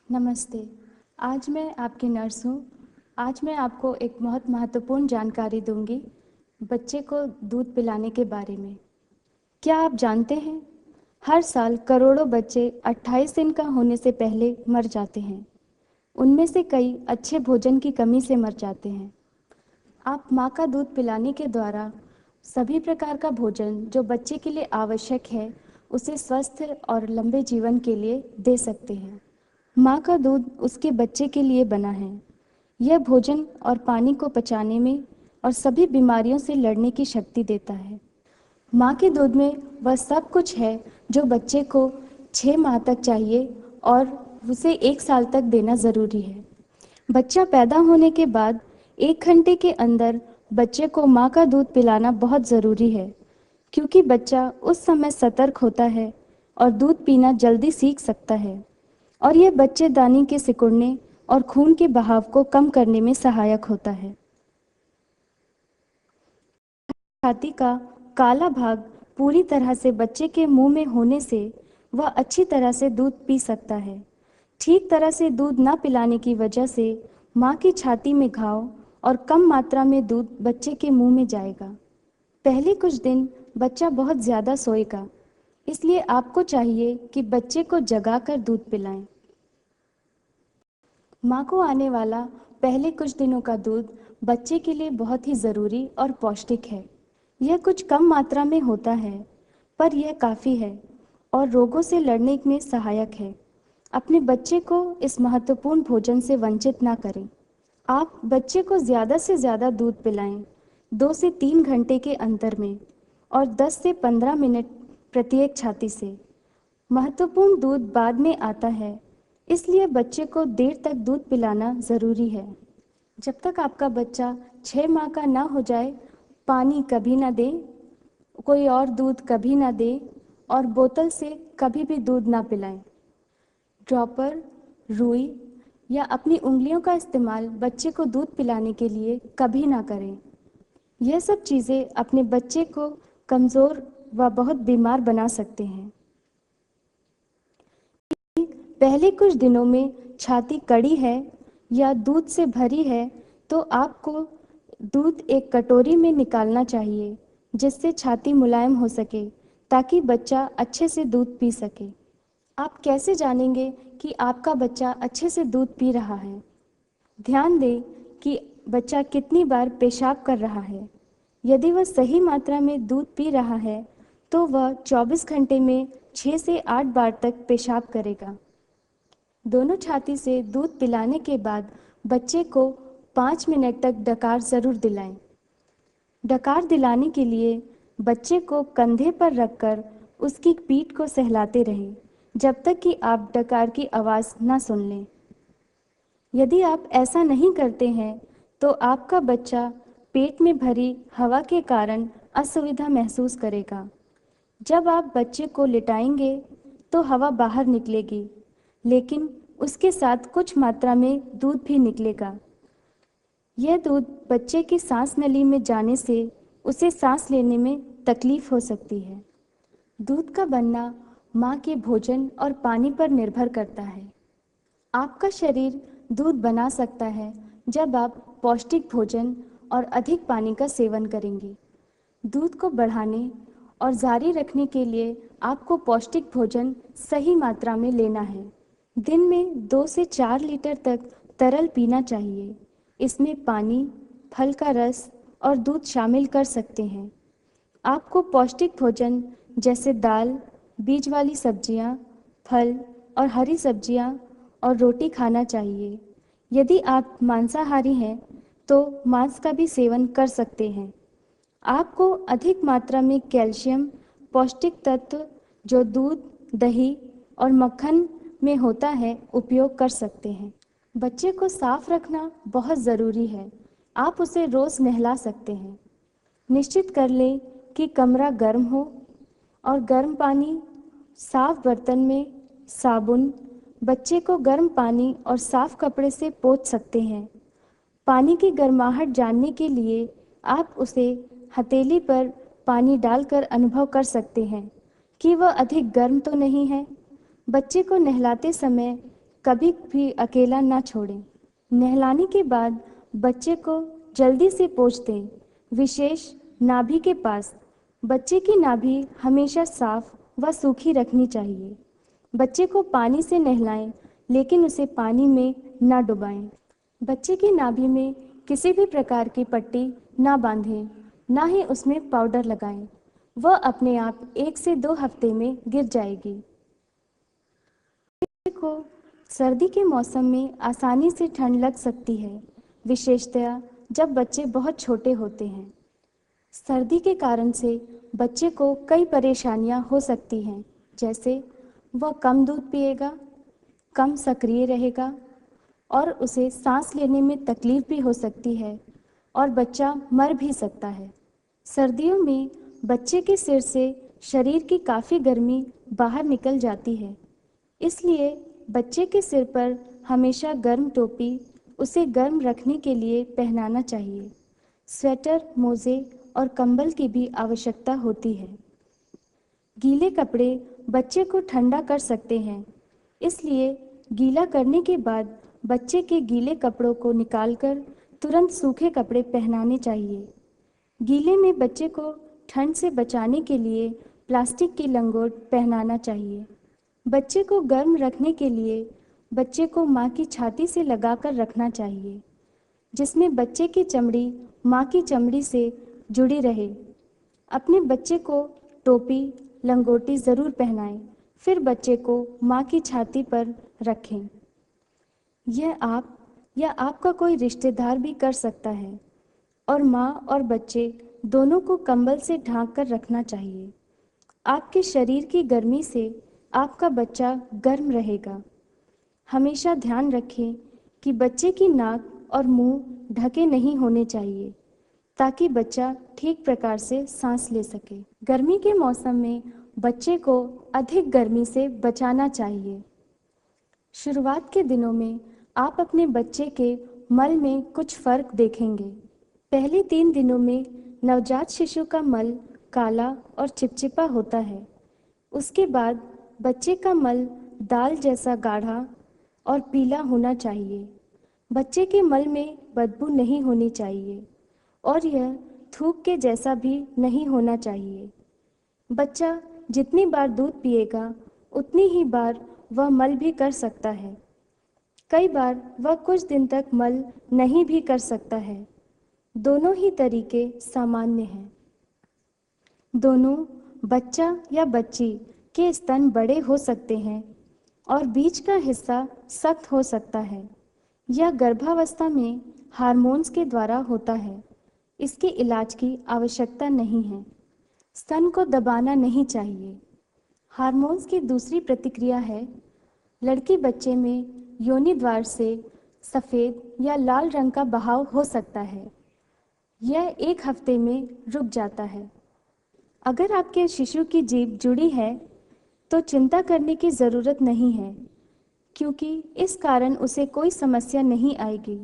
नमस्ते। आज मैं आपकी नर्स हूँ। आज मैं आपको एक बहुत महत्वपूर्ण जानकारी दूँगी, बच्चे को दूध पिलाने के बारे में। क्या आप जानते हैं, हर साल करोड़ों बच्चे 28 दिन का होने से पहले मर जाते हैं। उनमें से कई अच्छे भोजन की कमी से मर जाते हैं। आप माँ का दूध पिलाने के द्वारा सभी प्रकार का भोजन जो बच्चे के लिए आवश्यक है, उसे स्वस्थ और लंबे जीवन के लिए दे सकते हैं। माँ का दूध उसके बच्चे के लिए बना है। यह भोजन और पानी को पचाने में और सभी बीमारियों से लड़ने की शक्ति देता है। माँ के दूध में वह सब कुछ है जो बच्चे को 6 माह तक चाहिए और उसे 1 साल तक देना ज़रूरी है। बच्चा पैदा होने के बाद 1 घंटे के अंदर बच्चे को माँ का दूध पिलाना बहुत ज़रूरी है, क्योंकि बच्चा उस समय सतर्क होता है और दूध पीना जल्दी सीख सकता है और यह बच्चेदानी के सिकुड़ने और खून के बहाव को कम करने में सहायक होता है। छाती का काला भाग पूरी तरह से बच्चे के मुंह में होने से वह अच्छी तरह से दूध पी सकता है। ठीक तरह से दूध न पिलाने की वजह से माँ की छाती में घाव और कम मात्रा में दूध बच्चे के मुंह में जाएगा। पहले कुछ दिन बच्चा बहुत ज़्यादा सोएगा, इसलिए आपको चाहिए कि बच्चे को जगाकर दूध पिलाएं। माँ को आने वाला पहले कुछ दिनों का दूध बच्चे के लिए बहुत ही ज़रूरी और पौष्टिक है। यह कुछ कम मात्रा में होता है, पर यह काफ़ी है और रोगों से लड़ने में सहायक है। अपने बच्चे को इस महत्वपूर्ण भोजन से वंचित ना करें। आप बच्चे को ज़्यादा से ज़्यादा दूध पिलाएं, 2 से 3 घंटे के अंतर में और 10 से 15 मिनट प्रत्येक छाती से। महत्वपूर्ण दूध बाद में आता है, इसलिए बच्चे को देर तक दूध पिलाना ज़रूरी है। जब तक आपका बच्चा 6 माह का ना हो जाए, पानी कभी ना दें, कोई और दूध कभी ना दें और बोतल से कभी भी दूध ना पिलाएं। ड्रॉपर, रुई या अपनी उंगलियों का इस्तेमाल बच्चे को दूध पिलाने के लिए कभी ना करें। यह सब चीज़ें अपने बच्चे को कमज़ोर व बहुत बीमार बना सकते हैं। पहले कुछ दिनों में छाती कड़ी है या दूध से भरी है, तो आपको दूध एक कटोरी में निकालना चाहिए, जिससे छाती मुलायम हो सके, ताकि बच्चा अच्छे से दूध पी सके। आप कैसे जानेंगे कि आपका बच्चा अच्छे से दूध पी रहा है? ध्यान दें कि बच्चा कितनी बार पेशाब कर रहा है। यदि वह सही मात्रा में दूध पी रहा है, तो वह 24 घंटे में 6 से 8 बार तक पेशाब करेगा। दोनों छाती से दूध पिलाने के बाद बच्चे को 5 मिनट तक डकार ज़रूर दिलाएं। डकार दिलाने के लिए बच्चे को कंधे पर रखकर उसकी पीठ को सहलाते रहें, जब तक कि आप डकार की आवाज़ ना सुन लें। यदि आप ऐसा नहीं करते हैं, तो आपका बच्चा पेट में भरी हवा के कारण असुविधा महसूस करेगा। जब आप बच्चे को लिटाएंगे, तो हवा बाहर निकलेगी, लेकिन उसके साथ कुछ मात्रा में दूध भी निकलेगा। यह दूध बच्चे की सांस नली में जाने से उसे सांस लेने में तकलीफ हो सकती है। दूध का बनना माँ के भोजन और पानी पर निर्भर करता है। आपका शरीर दूध बना सकता है जब आप पौष्टिक भोजन और अधिक पानी का सेवन करेंगे। दूध को बढ़ाने और जारी रखने के लिए आपको पौष्टिक भोजन सही मात्रा में लेना है। दिन में 2 से 4 लीटर तक तरल पीना चाहिए। इसमें पानी, फल का रस और दूध शामिल कर सकते हैं। आपको पौष्टिक भोजन जैसे दाल, बीज वाली सब्जियां, फल और हरी सब्जियां और रोटी खाना चाहिए। यदि आप मांसाहारी हैं, तो मांस का भी सेवन कर सकते हैं। आपको अधिक मात्रा में कैल्शियम, पौष्टिक तत्व जो दूध, दही और मक्खन में होता है, उपयोग कर सकते हैं। बच्चे को साफ रखना बहुत ज़रूरी है। आप उसे रोज़ नहला सकते हैं। निश्चित कर लें कि कमरा गर्म हो और गर्म पानी, साफ बर्तन में साबुन, बच्चे को गर्म पानी और साफ कपड़े से पोंछ सकते हैं। पानी की गर्माहट जानने के लिए आप उसे हथेली पर पानी डालकर अनुभव कर सकते हैं कि वह अधिक गर्म तो नहीं है। बच्चे को नहलाते समय कभी भी अकेला ना छोड़ें। नहलाने के बाद बच्चे को जल्दी से पोंछ दें, विशेष नाभि के पास। बच्चे की नाभि हमेशा साफ व सूखी रखनी चाहिए। बच्चे को पानी से नहलाएं, लेकिन उसे पानी में ना डुबाएं। बच्चे की नाभि में किसी भी प्रकार की पट्टी ना बांधें, ना ही उसमें पाउडर लगाएं। वह अपने आप 1 से 2 हफ्ते में गिर जाएगी। बच्चे को सर्दी के मौसम में आसानी से ठंड लग सकती है, विशेषतया जब बच्चे बहुत छोटे होते हैं। सर्दी के कारण से बच्चे को कई परेशानियां हो सकती हैं, जैसे वह कम दूध पिएगा, कम सक्रिय रहेगा और उसे सांस लेने में तकलीफ भी हो सकती है और बच्चा मर भी सकता है। सर्दियों में बच्चे के सिर से शरीर की काफ़ी गर्मी बाहर निकल जाती है, इसलिए बच्चे के सिर पर हमेशा गर्म टोपी उसे गर्म रखने के लिए पहनाना चाहिए। स्वेटर, मोजे और कंबल की भी आवश्यकता होती है। गीले कपड़े बच्चे को ठंडा कर सकते हैं, इसलिए गीला करने के बाद बच्चे के गीले कपड़ों को निकालकर तुरंत सूखे कपड़े पहनाने चाहिए। गीले में बच्चे को ठंड से बचाने के लिए प्लास्टिक की लंगोट पहनाना चाहिए। बच्चे को गर्म रखने के लिए बच्चे को माँ की छाती से लगाकर रखना चाहिए, जिसमें बच्चे की चमड़ी माँ की चमड़ी से जुड़ी रहे। अपने बच्चे को टोपी, लंगोटी ज़रूर पहनाएं, फिर बच्चे को माँ की छाती पर रखें। यह आप या आपका कोई रिश्तेदार भी कर सकता है और माँ और बच्चे दोनों को कंबल से ढांक कर रखना चाहिए। आपके शरीर की गर्मी से आपका बच्चा गर्म रहेगा। हमेशा ध्यान रखें कि बच्चे की नाक और मुंह ढके नहीं होने चाहिए, ताकि बच्चा ठीक प्रकार से सांस ले सके। गर्मी के मौसम में बच्चे को अधिक गर्मी से बचाना चाहिए। शुरुआत के दिनों में आप अपने बच्चे के मल में कुछ फर्क देखेंगे। पहले 3 दिनों में नवजात शिशु का मल काला और चिपचिपा होता है। उसके बाद बच्चे का मल दाल जैसा गाढ़ा और पीला होना चाहिए। बच्चे के मल में बदबू नहीं होनी चाहिए और यह थूक के जैसा भी नहीं होना चाहिए। बच्चा जितनी बार दूध पिएगा, उतनी ही बार वह मल भी कर सकता है। कई बार वह कुछ दिन तक मल नहीं भी कर सकता है। दोनों ही तरीके सामान्य हैं। दोनों बच्चा या बच्ची के स्तन बड़े हो सकते हैं और बीच का हिस्सा सख्त हो सकता है। यह गर्भावस्था में हार्मोन्स के द्वारा होता है। इसके इलाज की आवश्यकता नहीं है। स्तन को दबाना नहीं चाहिए। हार्मोन्स की दूसरी प्रतिक्रिया है, लड़की बच्चे में योनि द्वार से सफ़ेद या लाल रंग का बहाव हो सकता है। यह 1 हफ्ते में रुक जाता है। अगर आपके शिशु की जीभ जुड़ी है तो चिंता करने की ज़रूरत नहीं है, क्योंकि इस कारण उसे कोई समस्या नहीं आएगी।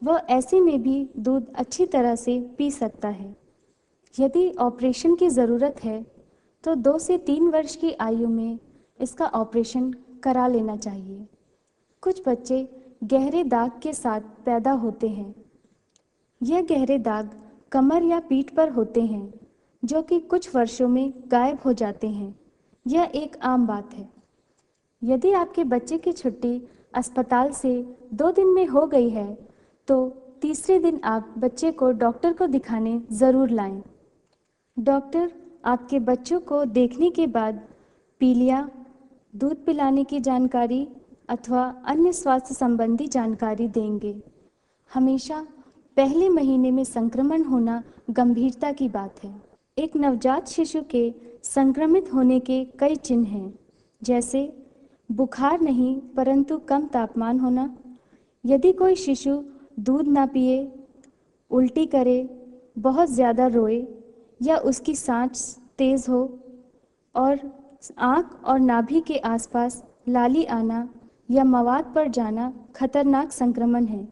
वह ऐसे में भी दूध अच्छी तरह से पी सकता है। यदि ऑपरेशन की ज़रूरत है तो 2 से 3 वर्ष की आयु में इसका ऑपरेशन करा लेना चाहिए। कुछ बच्चे गहरे दाग के साथ पैदा होते हैं। यह गहरे दाग कमर या पीठ पर होते हैं, जो कि कुछ वर्षों में गायब हो जाते हैं। यह एक आम बात है। यदि आपके बच्चे की छुट्टी अस्पताल से 2 दिन में हो गई है, तो तीसरे दिन आप बच्चे को डॉक्टर को दिखाने ज़रूर लाएं। डॉक्टर आपके बच्चों को देखने के बाद पीलिया, दूध पिलाने की जानकारी अथवा अन्य स्वास्थ्य संबंधी जानकारी देंगे। हमेशा पहले महीने में संक्रमण होना गंभीरता की बात है। एक नवजात शिशु के संक्रमित होने के कई चिन्ह हैं, जैसे बुखार नहीं परंतु कम तापमान होना, यदि कोई शिशु दूध ना पिए, उल्टी करे, बहुत ज़्यादा रोए या उसकी सांस तेज़ हो और आँख और नाभि के आसपास लाली आना या मवाद पर जाना खतरनाक संक्रमण है।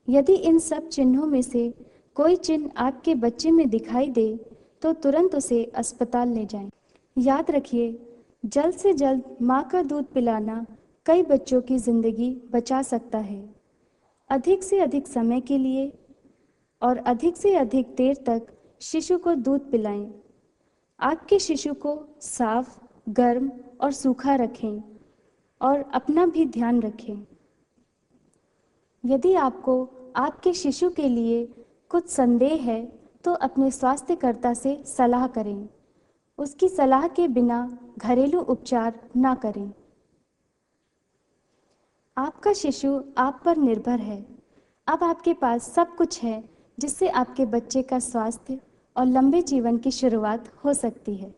यदि इन सब चिन्हों में से कोई चिन्ह आपके बच्चे में दिखाई दे तो तुरंत उसे अस्पताल ले जाएं। याद रखिए, जल्द से जल्द माँ का दूध पिलाना कई बच्चों की ज़िंदगी बचा सकता है। अधिक से अधिक समय के लिए और अधिक से अधिक देर तक शिशु को दूध पिलाएं। आपके शिशु को साफ, गर्म और सूखा रखें और अपना भी ध्यान रखें। यदि आपको आपके शिशु के लिए कुछ संदेह है तो अपने स्वास्थ्यकर्ता से सलाह करें। उसकी सलाह के बिना घरेलू उपचार ना करें। आपका शिशु आप पर निर्भर है। अब आपके पास सब कुछ है जिससे आपके बच्चे का स्वास्थ्य और लंबे जीवन की शुरुआत हो सकती है।